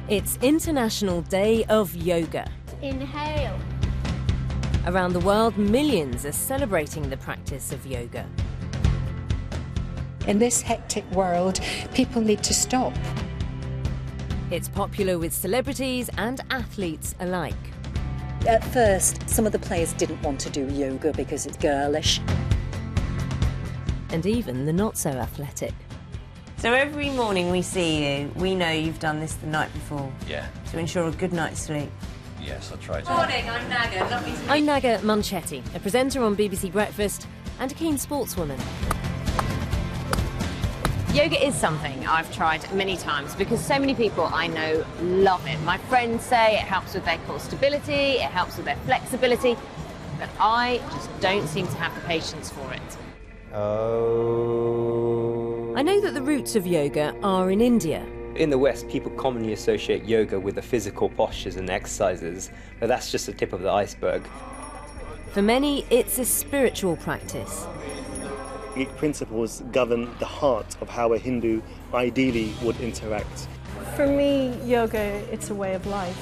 It's International Day of Yoga. Inhale. Around the world, millions are celebrating the practice of yoga. In this hectic world, people need to stop. It's popular with celebrities and athletes alike. At first, some of the players didn't want to do yoga because it's girlish. And even the not-so-athletic. So every morning we see you, we know you've done this the night before. Yeah. To ensure a good night's sleep. Yes, I tried to. Morning, I'm Naga. Lovely to meet you. I'm Naga Munchetty, a presenter on BBC Breakfast and a keen sportswoman. Yoga is something I've tried many times because so many people I know love it. My friends say it helps with their core stability, it helps with their flexibility, but I just don't seem to have the patience for it. I know that the roots of yoga are in India. In the West, people commonly associate yoga with the physical postures and exercises, but that's just the tip of the iceberg. For many, it's a spiritual practice. Yogic principles govern the heart of how a Hindu ideally would interact. For me, yoga, it's a way of life.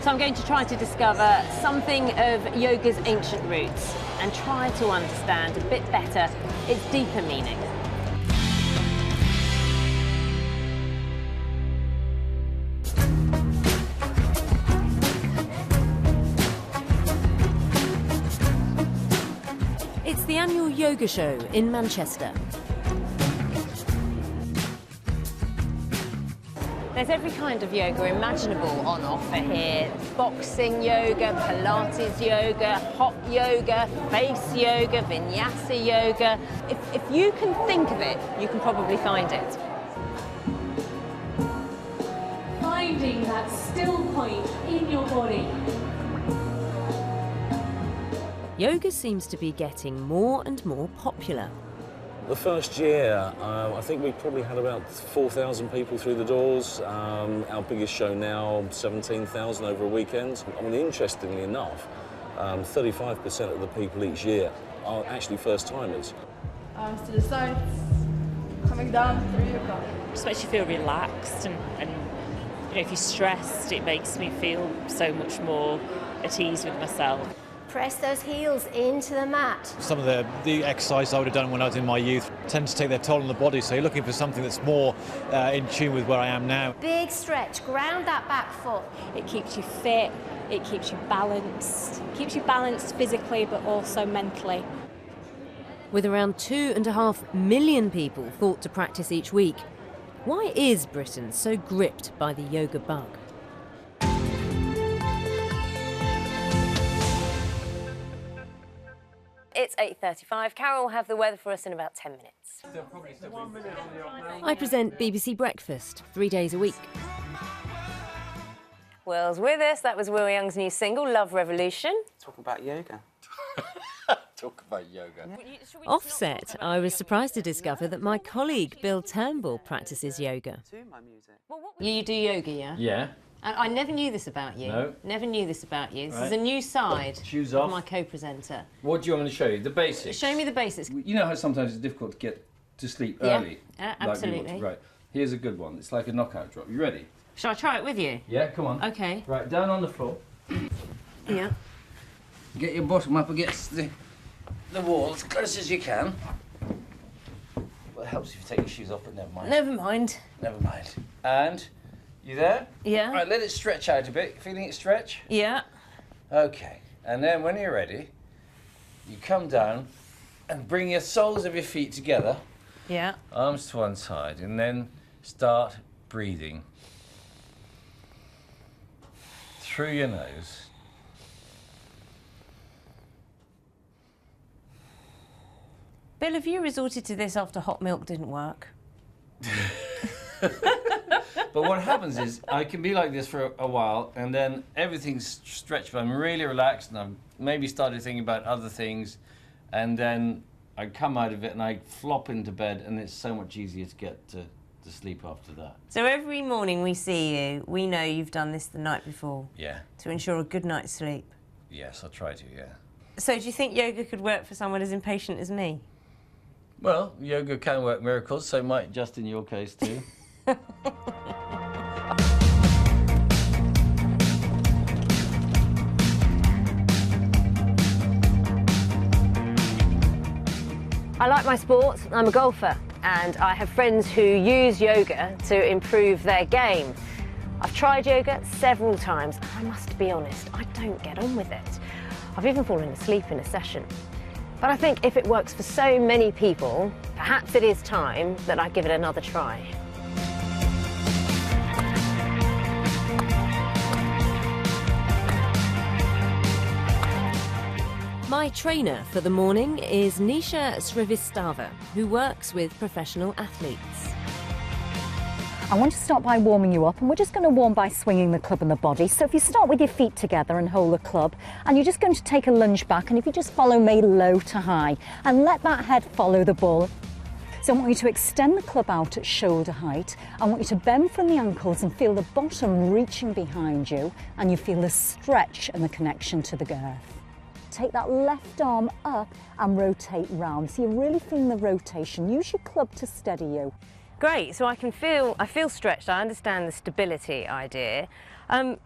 So I'm going to try to discover something of yoga's ancient roots and try to understand a bit better its deeper meaning. It's the annual yoga show in Manchester. There's every kind of yoga imaginable on offer here. Boxing yoga, Pilates yoga, hot yoga, face yoga, vinyasa yoga. If you can think of it, you can probably find it. Finding that still point in your body. Yoga seems to be getting more and more popular. The first year, I think we probably had about 4,000 people through the doors. Our biggest show now, 17,000 over a weekend. I mean, interestingly enough, 35% of the people each year are actually first-timers. Arms to the sides, coming down through your back. Just makes you feel relaxed and you know, if you're stressed, it makes me feel so much more at ease with myself. Press those heels into the mat. Some of the exercise I would have done when I was in my youth tend to take their toll on the body, so you're looking for something that's more in tune with where I am now. Big stretch, ground that back foot. It keeps you fit, it keeps you balanced. It keeps you balanced physically but also mentally. With around 2.5 million people thought to practice each week, why is Britain so gripped by the yoga bug? It's 8:35. Carol will have the weather for us in about 10 minutes. I present BBC Breakfast 3 days a week. Will's with us. That was Will Young's new single, Love Revolution. Talk about yoga. Talk about yoga. Offset, I was surprised to discover that my colleague Bill Turnbull practices yoga. You do yoga, yeah? Yeah. I never knew this about you. No. Never knew this about you. This Right. is a new side Shoes of off. my co-presenter. What do you want me to show you? The basics. Show me the basics. You know how sometimes it's difficult to get to sleep Yeah. early? Absolutely. Like right. Here's a good one. It's like a knockout drop. You ready? Shall I try it with you? Yeah, come on. Okay. Right, down on the floor. Yeah. Get your bottom up against the wall as close as you can. Well, it helps if you take your shoes off, but never mind. Never mind. Never mind. And, you there? Yeah. Right, let it stretch out a bit. Feeling it stretch? Yeah. Okay. And then when you're ready, you come down and bring your soles of your feet together. Yeah. Arms to one side, and then start breathing through your nose. Bill, have you resorted to this after hot milk didn't work? But what happens is I can be like this for a while, and then everything's stretched, but I'm really relaxed, and I've maybe started thinking about other things, and then I come out of it and I flop into bed, and it's so much easier to get to sleep after that. So every morning we see you, we know you've done this the night before. Yeah. To ensure a good night's sleep. Yes, I try to, yeah. So do you think yoga could work for someone as impatient as me? Well, yoga can work miracles, so it might just in your case too. I like my sport, I'm a golfer, and I have friends who use yoga to improve their game. I've tried yoga several times, and I must be honest, I don't get on with it. I've even fallen asleep in a session. But I think if it works for so many people, perhaps it is time that I give it another try. My trainer for the morning is Nisha Srivastava, who works with professional athletes. I want to start by warming you up, and we're just going to warm by swinging the club and the body. So if you start with your feet together and hold the club, and you're just going to take a lunge back, and if you just follow me low to high, and let that head follow the ball. So I want you to extend the club out at shoulder height. I want you to bend from the ankles and feel the bottom reaching behind you, and you feel the stretch and the connection to the girth. Take that left arm up and rotate round. So you're really feeling the rotation. Use your club to steady you. Great, so I feel stretched, I understand the stability idea.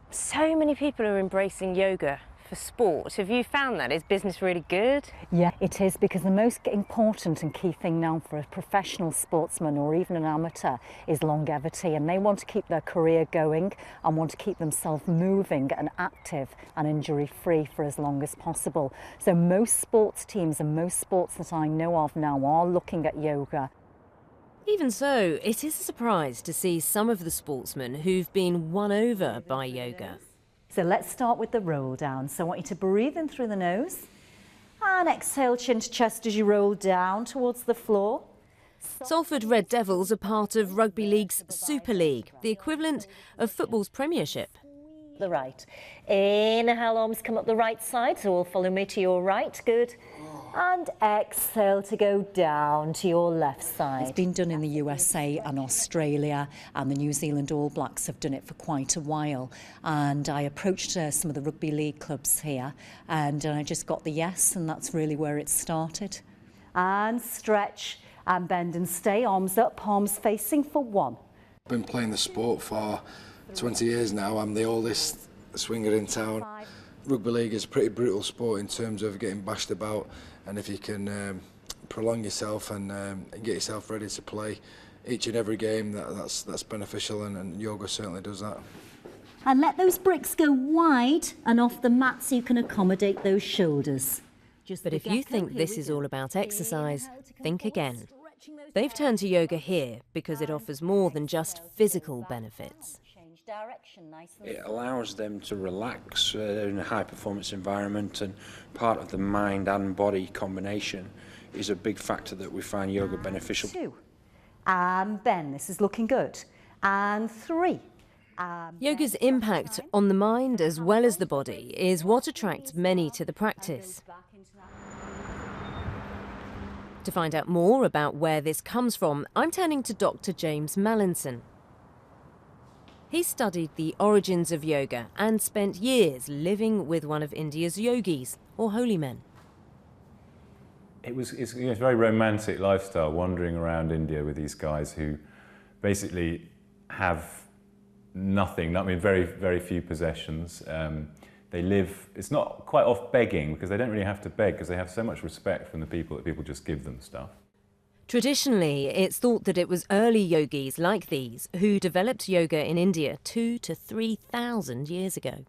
So many people are embracing yoga for sport. Have you found that? Is business really good? Yeah, it is, because the most important and key thing now for a professional sportsman or even an amateur is longevity, and they want to keep their career going and want to keep themselves moving and active and injury-free for as long as possible. So most sports teams and most sports that I know of now are looking at yoga. Even so, it is a surprise to see some of the sportsmen who've been won over by yoga. So let's start with the roll down. So I want you to breathe in through the nose and exhale chin to chest as you roll down towards the floor. Salford Red Devils are part of Rugby League's Super League, the equivalent of football's Premiership. The right. Inhale, arms come up the right side, so all follow me to your right. Good. And exhale to go down to your left side. It's been done in the USA and Australia, and the New Zealand All Blacks have done it for quite a while. And I approached some of the rugby league clubs here, and I just got the yes, and that's really where it started. And stretch and bend and stay, arms up, palms facing for 1. I've been playing the sport for 20 years now. I'm the oldest swinger in town. Rugby league is a pretty brutal sport in terms of getting bashed about, and if you can prolong yourself and get yourself ready to play each and every game, that's beneficial, and yoga certainly does that. And let those bricks go wide and off the mat so you can accommodate those shoulders. But if you think this is all about exercise, think again. They've turned to yoga here because it offers more than just physical benefits. It allows them to relax in a high-performance environment, and part of the mind and body combination is a big factor that we find yoga beneficial. 2. And bend. This is looking good. And 3. Yoga's impact on the mind as well as the body is what attracts many to the practice. To find out more about where this comes from, I'm turning to Dr. James Mallinson. He studied the origins of yoga and spent years living with one of India's yogis, or holy men. It's a very romantic lifestyle, wandering around India with these guys who basically have nothing, I mean very, very few possessions. They live, it's not quite off begging, because they don't really have to beg, because they have so much respect from the people that people just give them stuff. Traditionally, it's thought that it was early yogis like these who developed yoga in India 2,000 to 3,000 years ago.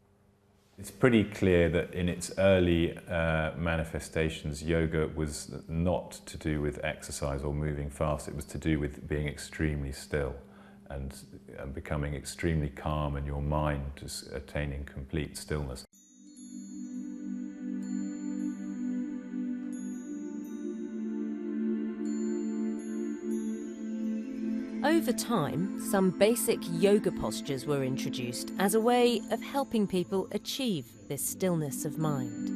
It's pretty clear that in its early manifestations, yoga was not to do with exercise or moving fast. It was to do with being extremely still and becoming extremely calm, and your mind just attaining complete stillness. Over time, some basic yoga postures were introduced as a way of helping people achieve this stillness of mind.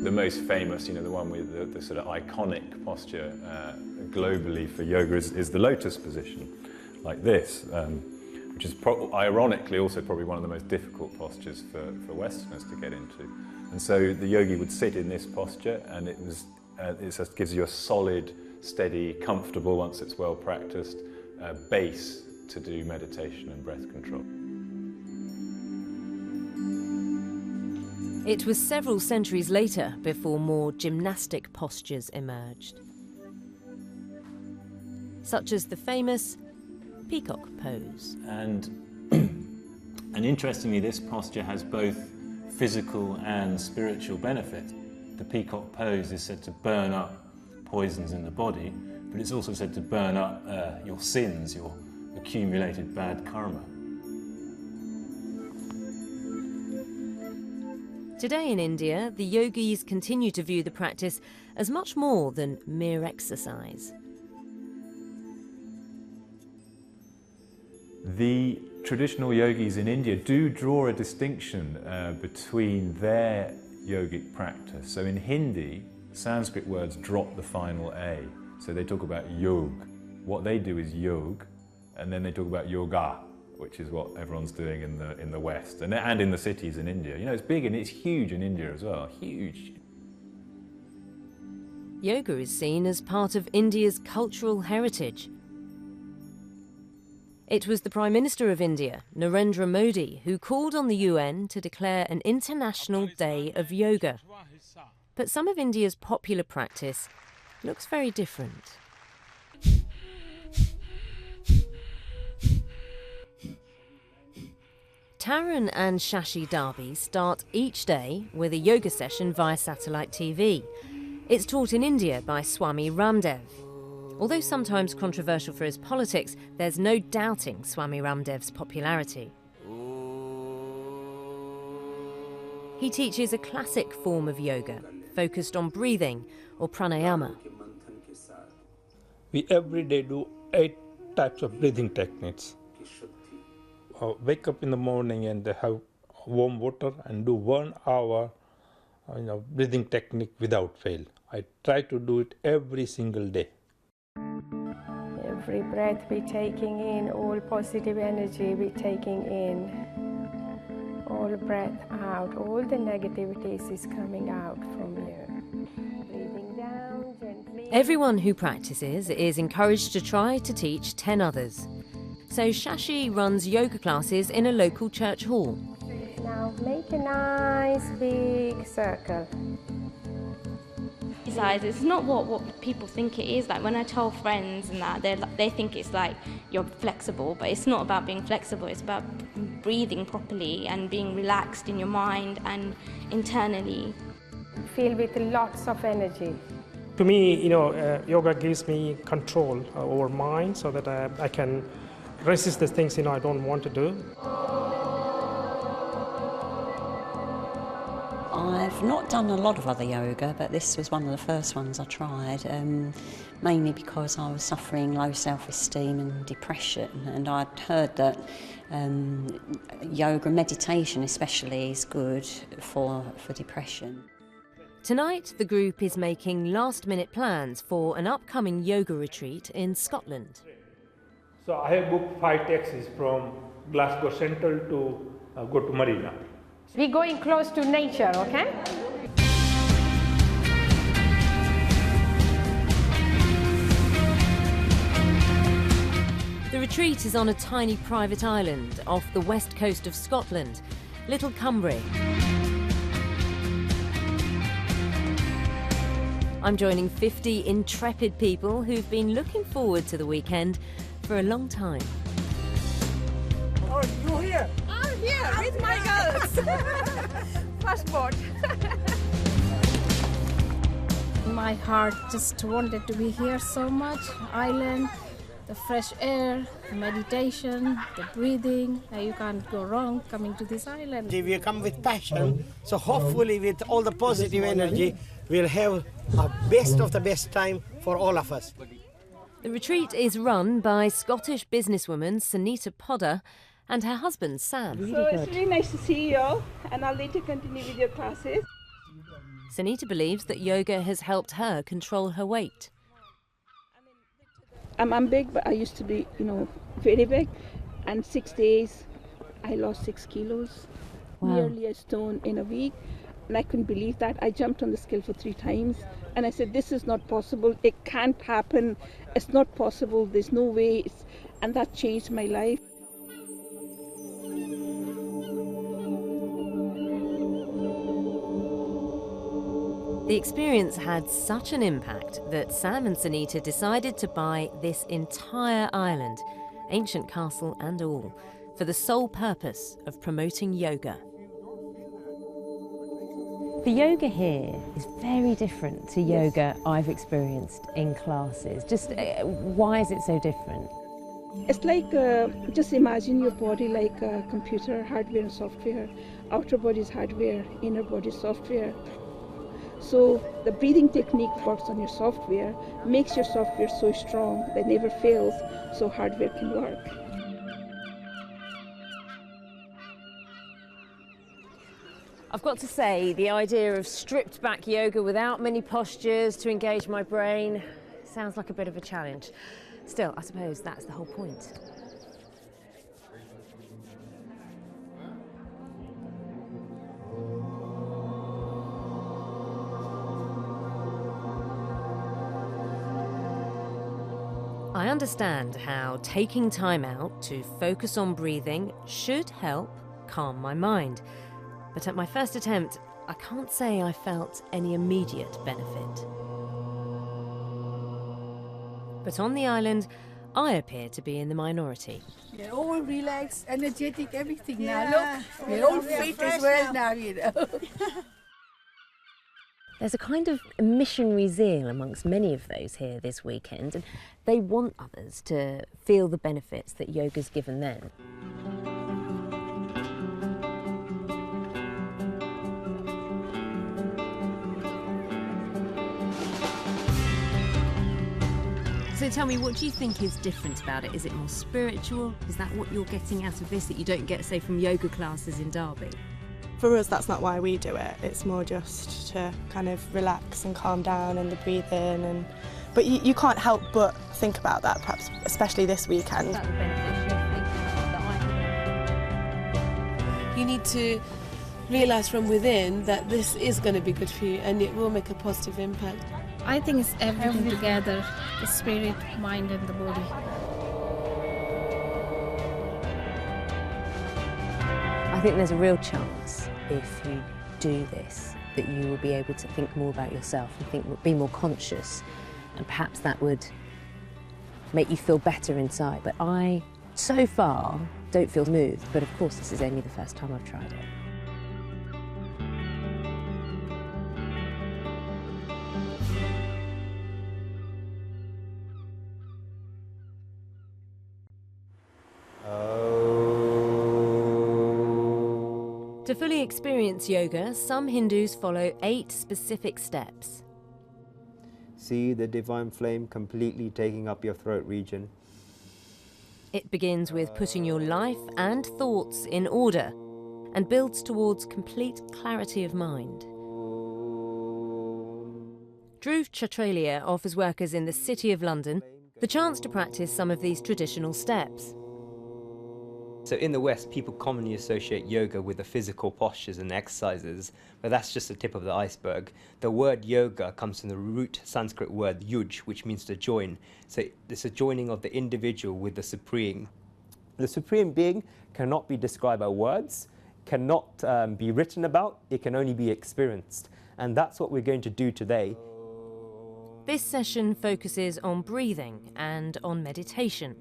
The most famous, the one with the sort of iconic posture globally for yoga is the lotus position, like this, which is ironically also probably one of the most difficult postures for Westerners to get into. And so the yogi would sit in this posture, and it just gives you a solid, steady, comfortable, once it's well practiced, base to do meditation and breath control. It was several centuries later before more gymnastic postures emerged, such as the famous Peacock Pose. And interestingly, this posture has both physical and spiritual benefits. The Peacock Pose is said to burn up poisons in the body, but it's also said to burn up your sins, your accumulated bad karma. Today in India, the yogis continue to view the practice as much more than mere exercise. The traditional yogis in India do draw a distinction between their yogic practice. So in Hindi, Sanskrit words drop the final A. So they talk about yog. What they do is yog, and then they talk about yoga, which is what everyone's doing in the West and in the cities in India. You know, it's big and it's huge in India as well, huge. Yoga is seen as part of India's cultural heritage. It was the Prime Minister of India, Narendra Modi, who called on the UN to declare an International Day of Yoga. But some of India's popular practice looks very different. Tarun and Shashi Darby start each day with a yoga session via satellite TV. It's taught in India by Swami Ramdev. Although sometimes controversial for his politics, there's no doubting Swami Ramdev's popularity. He teaches a classic form of yoga, focused on breathing or pranayama. We every day do 8 types of breathing techniques. Wake up in the morning and have warm water and do 1 hour breathing technique without fail. I try to do it every single day. Every breath we're taking in, all positive energy we're taking in. All breath out, all the negativities is coming out from you. Breathing down gently. Everyone who practices is encouraged to try to teach 10 others. So Shashi runs yoga classes in a local church hall. Now make a nice big circle. It's not what people think it is. Like when I tell friends and that, they think it's like you're flexible, but it's not about being flexible. It's about breathing properly and being relaxed in your mind and internally. Feel with lots of energy. To me, yoga gives me control over mind, so that I can resist the things I don't want to do. I've not done a lot of other yoga, but this was one of the first ones I tried, mainly because I was suffering low self-esteem and depression, and I'd heard that yoga, meditation especially, is good for depression. Tonight, the group is making last-minute plans for an upcoming yoga retreat in Scotland. So I have booked 5 taxis from Glasgow Central to go to Marina. We're going close to nature, okay? The retreat is on a tiny private island off the west coast of Scotland, Little Cumbria. I'm joining 50 intrepid people who've been looking forward to the weekend for a long time. Oh, you're here? I'm here with my girls. Passport. My heart just wanted to be here so much. Island, the fresh air, the meditation, the breathing. You can't go wrong coming to this island. We come with passion, so hopefully with all the positive energy, we'll have a best of the best time for all of us. The retreat is run by Scottish businesswoman Sunita Podder and her husband Sam. So it's really nice to see you all, and I'll later continue with your classes. Sunita believes that yoga has helped her control her weight. I'm big, but I used to be, very big. And 6 days, I lost 6 kilos, nearly a stone in a week. And I couldn't believe that. I jumped on the scale for 3 times. And I said, this is not possible. It can't happen. It's not possible. There's no way. And that changed my life. The experience had such an impact that Sam and Sunita decided to buy this entire island, ancient castle and all, for the sole purpose of promoting yoga. The yoga here is very different to yoga I've experienced in classes. Just why is it so different? It's like, just imagine your body like a computer, hardware and software. Outer body is hardware, inner body is software. So the breathing technique works on your software, makes your software so strong that it never fails, so hardware can work. I've got to say, the idea of stripped back yoga without many postures to engage my brain sounds like a bit of a challenge. Still, I suppose that's the whole point. I understand how taking time out to focus on breathing should help calm my mind. But at my first attempt, I can't say I felt any immediate benefit. But on the island, I appear to be in the minority. We're all relaxed, energetic, everything now. Look, we're all fit as well now, you know. There's a kind of missionary zeal amongst many of those here this weekend, and they want others to feel the benefits that yoga's given them. So tell me, what do you think is different about it? Is it more spiritual? Is that what you're getting out of this that you don't get, say, from yoga classes in Derby? For us, that's not why we do it. It's more just to kind of relax and calm down and the breathing. But you can't help but think about that, perhaps, especially this weekend. You need to realise from within that this is going to be good for you and it will make a positive impact. I think it's everything together, the spirit, mind and the body. I think there's a real chance, if you do this, that you will be able to think more about yourself and be more conscious, and perhaps that would make you feel better inside. But I, so far, don't feel moved, but of course this is only the first time I've tried it. To fully experience yoga, some Hindus follow 8 specific steps. See the divine flame completely taking up your throat region. It begins with putting your life and thoughts in order and builds towards complete clarity of mind. Dhruv Chatralia offers workers in the City of London the chance to practice some of these traditional steps. So in the West, people commonly associate yoga with the physical postures and exercises, but that's just the tip of the iceberg. The word yoga comes from the root Sanskrit word yuj, which means to join. So it's a joining of the individual with the supreme. The supreme being cannot be described by words, cannot be written about, it can only be experienced. And that's what we're going to do today. This session focuses on breathing and on meditation.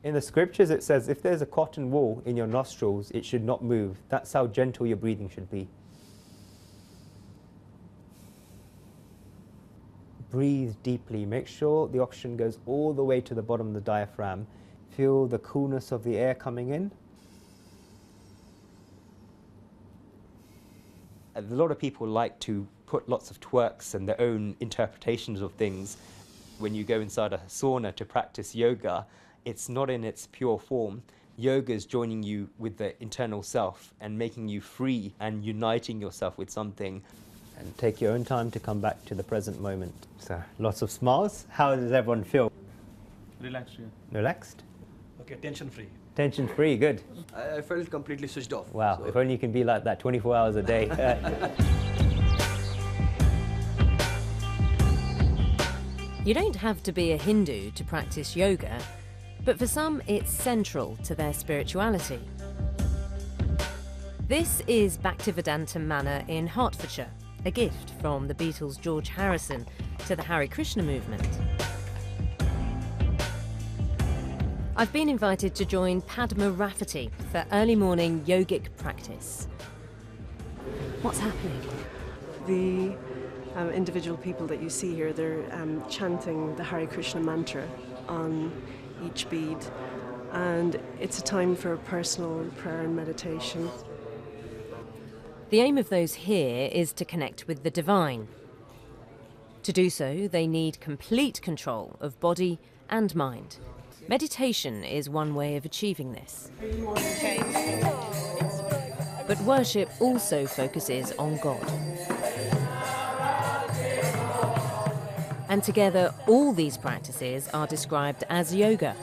In the scriptures it says if there's a cotton wool in your nostrils, it should not move. That's how gentle your breathing should be. Breathe deeply. Make sure the oxygen goes all the way to the bottom of the diaphragm. Feel the coolness of the air coming in. A lot of people like to put lots of twerks and their own interpretations of things. When you go inside a sauna to practice yoga, it's not in its pure form. Yoga is joining you with the internal self and making you free and uniting yourself with something. And take your own time to come back to the present moment. So, lots of smiles. How does everyone feel? Relaxed, yeah. Relaxed? Okay, tension-free. Tension-free, good. I felt completely switched off. Wow, so if only you can be like that 24 hours a day. You don't have to be a Hindu to practice yoga, but for some it's central to their spirituality. This is Bhaktivedanta Manor in Hertfordshire, a gift from the Beatles' George Harrison to the Hare Krishna movement. I've been invited to join Padma Rafferty for early morning yogic practice. What's happening? The individual people that you see here, they're chanting the Hare Krishna mantra on each bead, and it's a time for personal prayer and meditation. The aim of those here is to connect with the divine. To do so, they need complete control of body and mind. Meditation is one way of achieving this. But worship also focuses on God. And together, all these practices are described as yoga.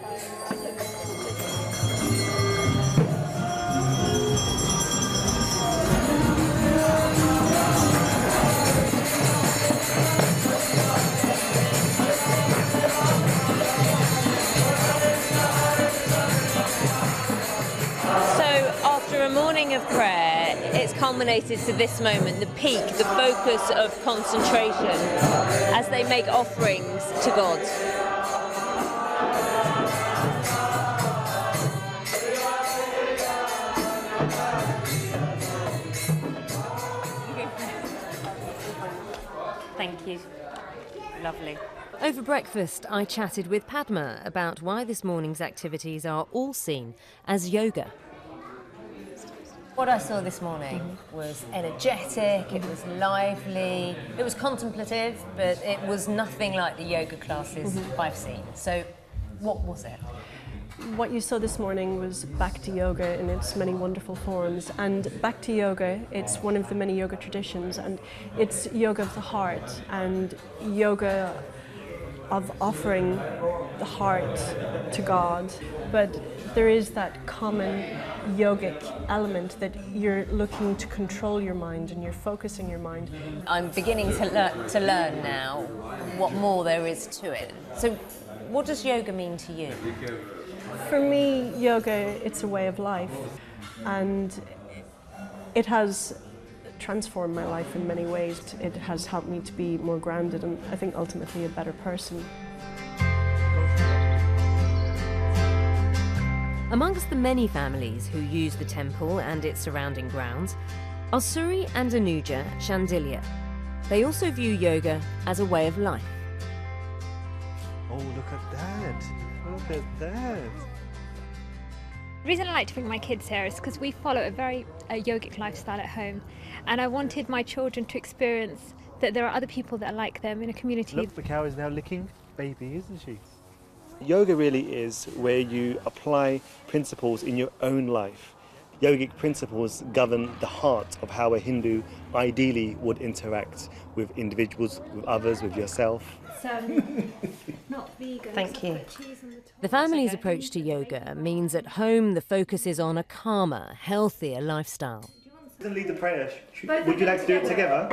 After a morning of prayer, it's culminated to this moment, the peak, the focus of concentration, as they make offerings to God. Thank you. Lovely. Over breakfast, I chatted with Padma about why this morning's activities are all seen as yoga. What I saw this morning was energetic, it was lively, it was contemplative, but it was nothing like the yoga classes I've seen. So what was it? What you saw this morning was Bhakti Yoga in its many wonderful forms. And Bhakti Yoga, it's one of the many yoga traditions, and it's yoga of the heart and yoga of offering the heart to God. But there is that common yogic element that you're looking to control your mind and you're focusing your mind. I'm beginning to learn now what more there is to it. So what does yoga mean to you? For me, yoga, it's a way of life, and it has transformed my life in many ways. It has helped me to be more grounded and I think ultimately a better person. Amongst the many families who use the temple and its surrounding grounds are Suri and Anuja Shandilia. They also view yoga as a way of life. Oh, look at that! Look at that! The reason I like to bring my kids here is because we follow a very yogic lifestyle at home, and I wanted my children to experience that there are other people that are like them in a community. Look, the cow is now licking baby, isn't she? Yoga really is where you apply principles in your own life. Yogic principles govern the heart of how a Hindu ideally would interact with individuals, with others, with yourself. Not vegan. Thank you. The family's approach to yoga means at home the focus is on a calmer, healthier lifestyle. Lead the prayer. Would you like to do it together?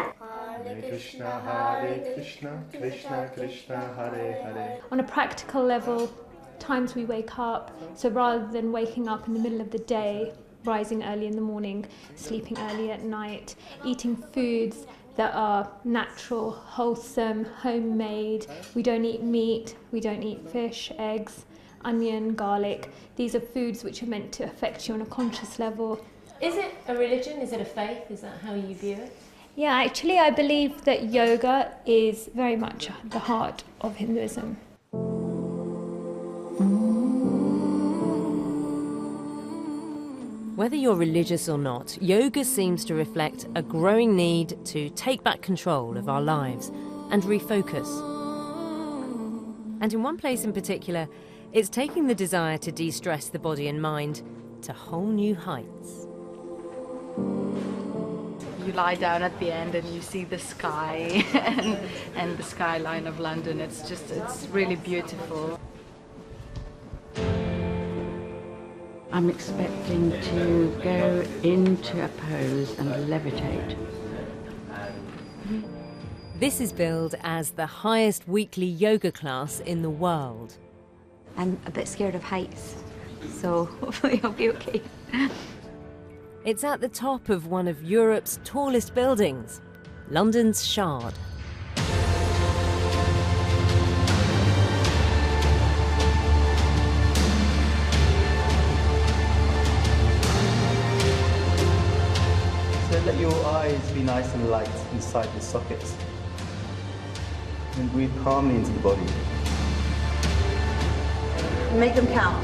Hare Krishna, Krishna Krishna, Hare Hare. On a practical level, times we wake up, so rather than waking up in the middle of the day, rising early in the morning, sleeping early at night, eating foods that are natural, wholesome, homemade. We don't eat meat, we don't eat fish, eggs, onion, garlic. These are foods which are meant to affect you on a conscious level. Is it a religion? Is it a faith? Is that how you view it? Yeah, actually I believe that yoga is very much the heart of Hinduism. Whether you're religious or not, yoga seems to reflect a growing need to take back control of our lives and refocus. And in one place in particular, it's taking the desire to de-stress the body and mind to whole new heights. You lie down at the end and you see the sky and the skyline of London. It's really beautiful. I'm expecting to go into a pose and levitate. This is billed as the highest weekly yoga class in the world. I'm a bit scared of heights, so hopefully I'll be okay. It's at the top of one of Europe's tallest buildings, London's Shard. So let your eyes be nice and light inside the sockets. And breathe calmly into the body. Make them count.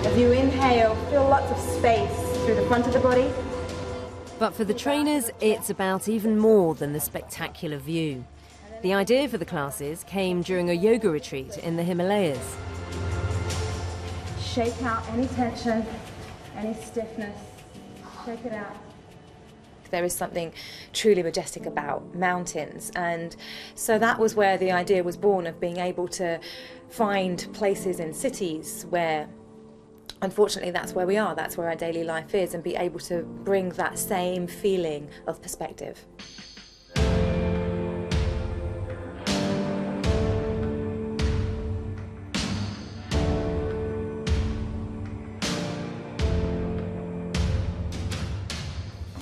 As you inhale, feel lots of space through the front of the body. But for the trainers, it's about even more than the spectacular view. The idea for the classes came during a yoga retreat in the Himalayas. Shake out any tension, any stiffness. Shake it out. There is something truly majestic about mountains, and so that was where the idea was born, of being able to find places in cities where, unfortunately, that's where we are, that's where our daily life is, and be able to bring that same feeling of perspective.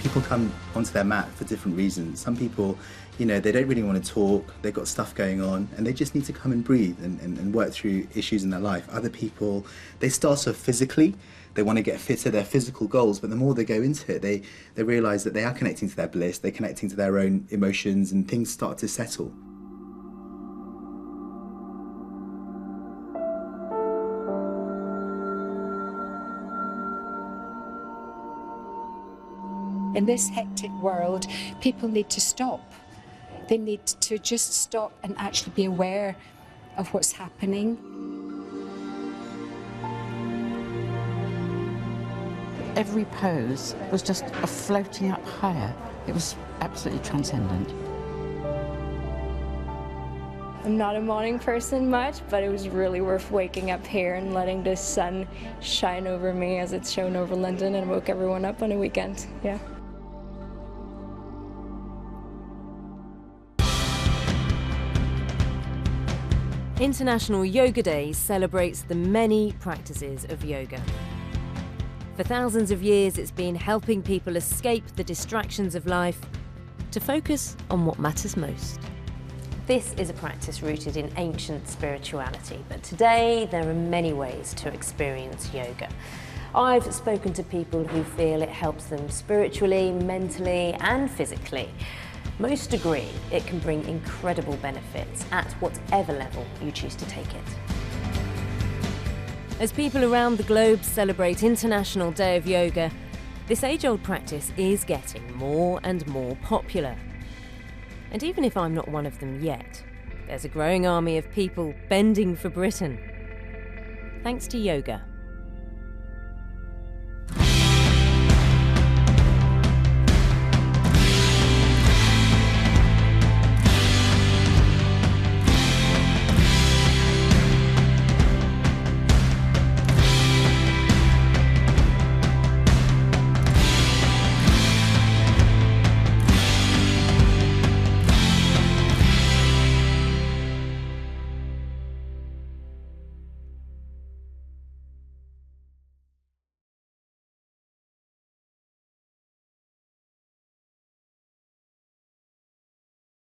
People come onto their mat for different reasons. Some people, you know, they don't really want to talk, they've got stuff going on, and they just need to come and breathe and work through issues in their life. Other people, they start off physically, they want to get fit to their physical goals, but the more they go into it, they realise that they are connecting to their bliss, they're connecting to their own emotions, and things start to settle. In this hectic world, people need to stop. They need to just stop and actually be aware of what's happening. Every pose was just a floating up higher. It was absolutely transcendent. I'm not a morning person much, but it was really worth waking up here and letting the sun shine over me as it's shone over London, and woke everyone up on a weekend. Yeah. International Yoga Day celebrates the many practices of yoga. For thousands of years, it's been helping people escape the distractions of life to focus on what matters most. This is a practice rooted in ancient spirituality, but today there are many ways to experience yoga. I've spoken to people who feel it helps them spiritually, mentally, and physically. Most agree it can bring incredible benefits at whatever level you choose to take it. As people around the globe celebrate International Day of Yoga, this age-old practice is getting more and more popular. And even if I'm not one of them yet, there's a growing army of people bending for Britain. Thanks to yoga.